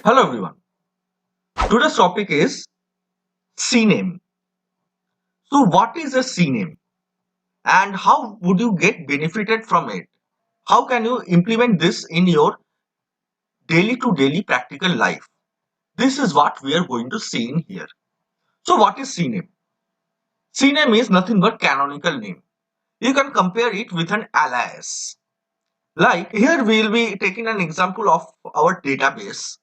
Hello everyone. Today's topic is CNAME. So what is a CNAME and how would you get benefited from it? How can you implement this in your daily to daily practical life? This is what we are going to see in here. So what is CNAME? CNAME is nothing but canonical name. You can compare it with an alias. Like here we will be taking an example of our database.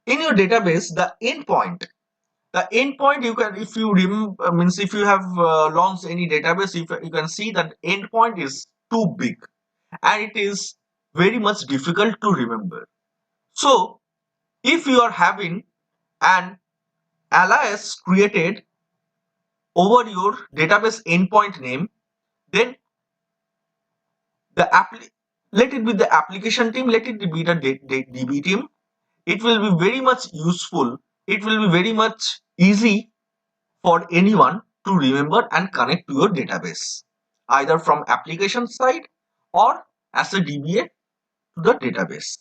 In your database, the endpoint you can, if you remember, means if you have launched any database, you can see that endpoint is too big and it is very much difficult to remember. So if you are having an alias created over your database endpoint name, then the let it be the application team, let it be the DB team. It will be very much useful. It will be very much easy for anyone to remember and connect to your database, either from application side or as a DBA to the database.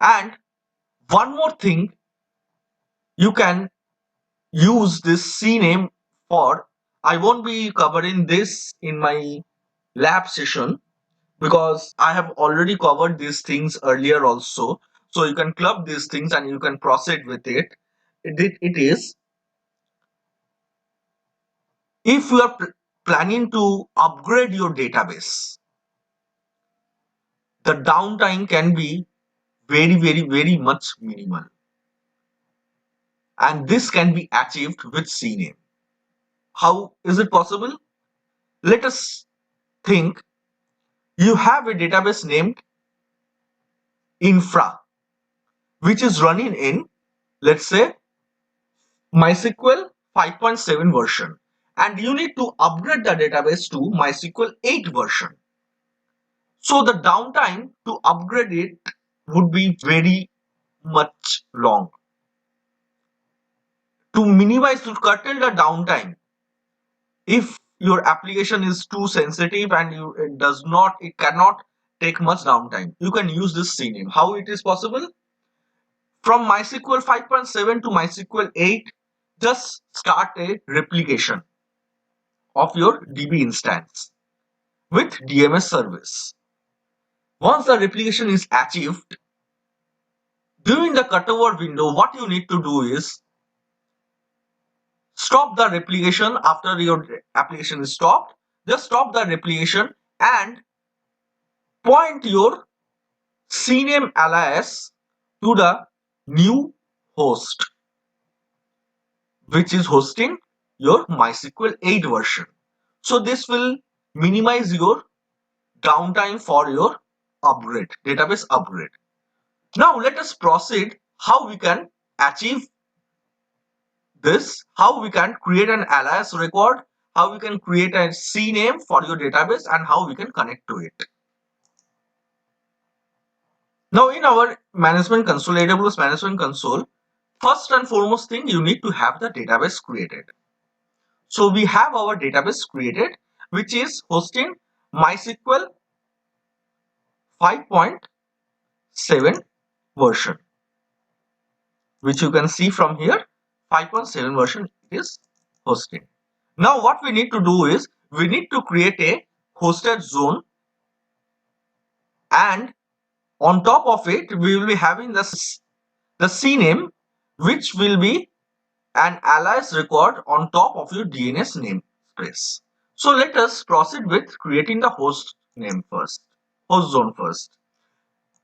And one more thing, you can use this CNAME for. I won't be covering this in my lab session because I have already covered these things earlier also. So you can club these things and you can proceed with it. It is if you are planning to upgrade your database, the downtime can be very much minimal, and this can be achieved with CNAME. How is it possible? Let us think. You have a database named infra which is running in, let's say, MySQL 5.7 version, and you need to upgrade the database to MySQL 8 version. So the downtime to upgrade it would be very much long. To minimize, to curtail the downtime, if your application is too sensitive and it cannot take much downtime, you can use this CNAME. How it is possible? From MySQL 5.7 to MySQL 8, just start a replication of your DB instance with DMS service. Once the replication is achieved, during the cutover window, what you need to do is stop the replication. After your application is stopped, just stop the replication and point your CNAME alias to the new host, which is hosting your MySQL 8 version. So this will minimize your downtime for your database upgrade. Now let us proceed how we can achieve this, how we can create an alias record, how we can create a CNAME for your database, and how we can connect to it. Now in our management console, AWS management console, first and foremost thing, you need to have the database created. So we have our database created, which is hosting MySQL 5.7 version, which you can see from here. 5.7 version is hosting. Now what we need to do is we need to create a hosted zone, and on top of it we will be having the CNAME, which will be an alias record on top of your DNS namespace. So let us proceed with creating the host zone first.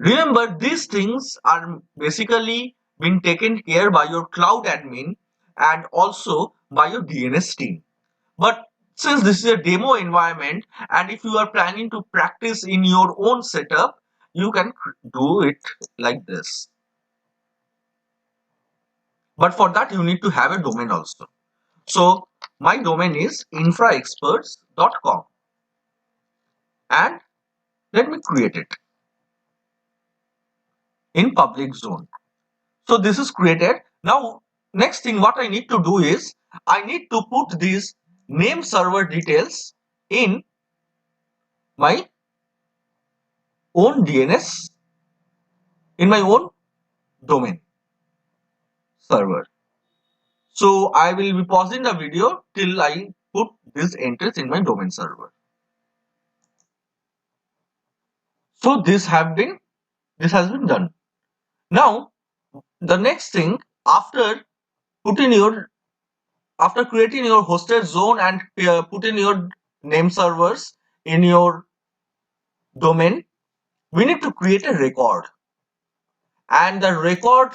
Remember, these things are basically being taken care by your cloud admin and also by your DNS team. But since this is a demo environment, and if you are planning to practice in your own setup, you can do it like this. But for that, you need to have a domain also. So my domain is infraexperts.com, and let me create it in public zone. So this is created. Now next thing what I need to do is I need to put these name server details in my own DNS, in my own domain. server. So I will be pausing the video till I put these entries in my domain server. So this has been done. Now the next thing, putting your after creating your hosted zone and putting your name servers in your domain, we need to create a record, and the record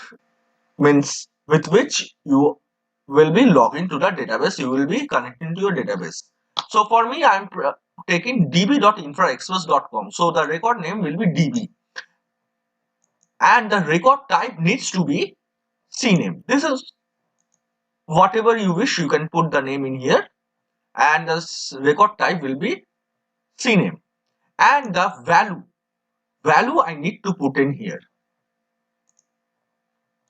means with which you will be logging to the database, you will be connecting to your database. So for me, I'm taking db.infraexpress.com. So the record name will be db, and the record type needs to be cname. This is whatever you wish, you can put the name in here, and the record type will be cname, and the value I need to put in here.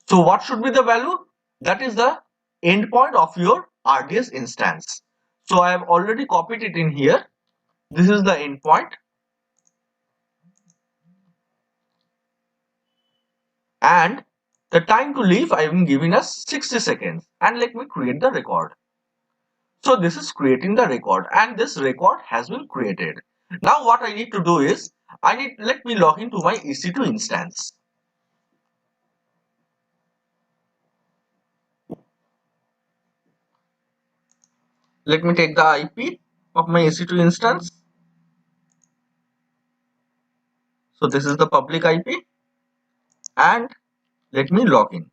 So what should be the value? That is the endpoint of your RDS instance. So I have already copied it in here. This is the endpoint, and the time to leave I am giving us 60 seconds, and let me create the record. So this is creating the record, and this record has been created. Now what I need to do is let me log into my EC2 instance. Let me take the IP of my EC2 instance. So this is the public IP, and let me log in.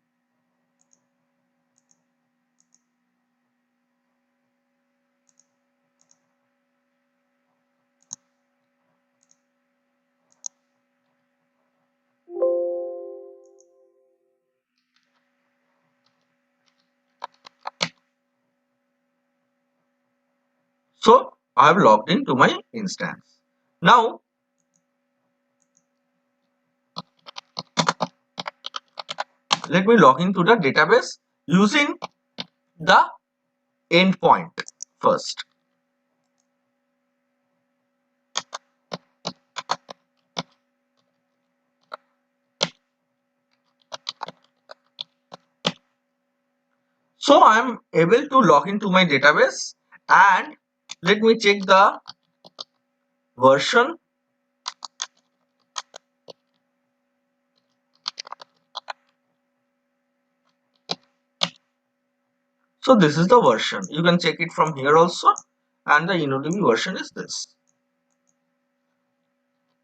So I have logged into my instance. Now let me log into the database using the endpoint first. So I am able to log into my database, and let me check the version. So this is the version. You can check it from here also, and the InnoDB version is this.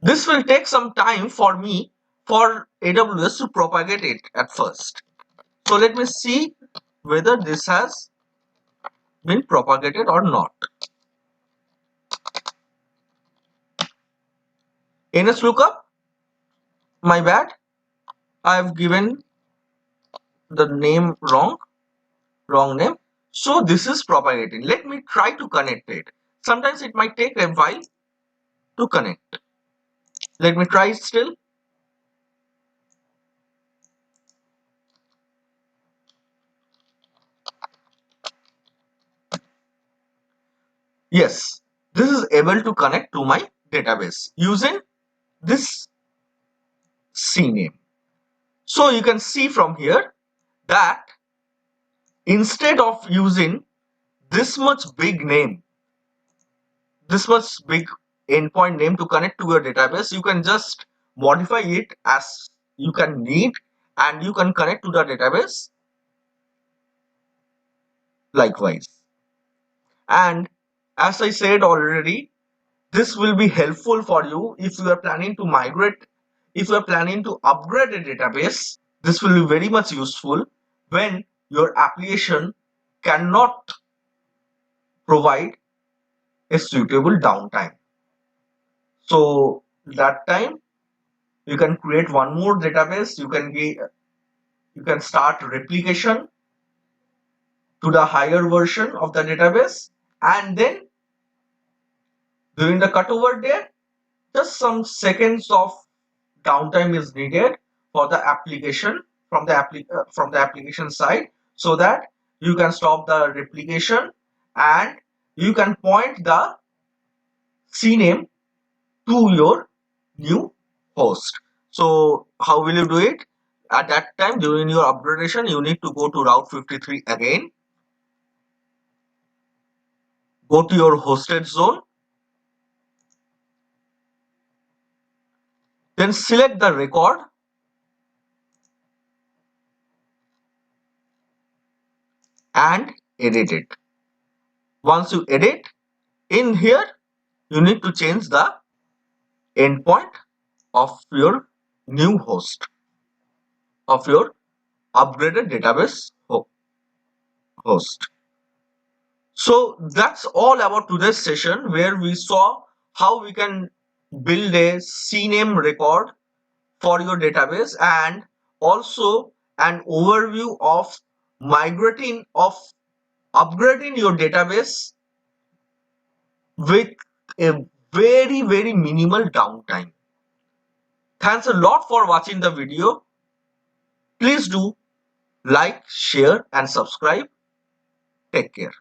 This will take some time for me for AWS to propagate it at first. So let me see whether this has been propagated or not. NSLOOKUP, my bad, I have given the name wrong name. So this is propagating. Let me try to connect it. Sometimes it might take a while to connect. Let me try still. Yes, this is able to connect to my database using this CNAME. So you can see from here that instead of using this much big name, this much big endpoint name to connect to your database, you can just modify it as you can need, and you can connect to the database likewise. And as I said already, this will be helpful for you if you are planning to migrate, if you are planning to upgrade a database. This will be very much useful when your application cannot provide a suitable downtime. So that time you can create one more database. You can start replication to the higher version of the database, and then during the cutover there, just some seconds of downtime is needed for the application from the application side, so that you can stop the replication and you can point the CNAME to your new host. So how will you do it? at that time during your upgradation, you need to go to Route 53 again. Go to your hosted zone. Then select the record and edit it. Once you edit, in here, you need to change the endpoint of your new host, of your upgraded database host. So that's all about today's session, where we saw how we can build a CNAME record for your database, and also an overview of upgrading your database with a very minimal downtime. Thanks a lot for watching the video. Please do like, share and subscribe. Take care.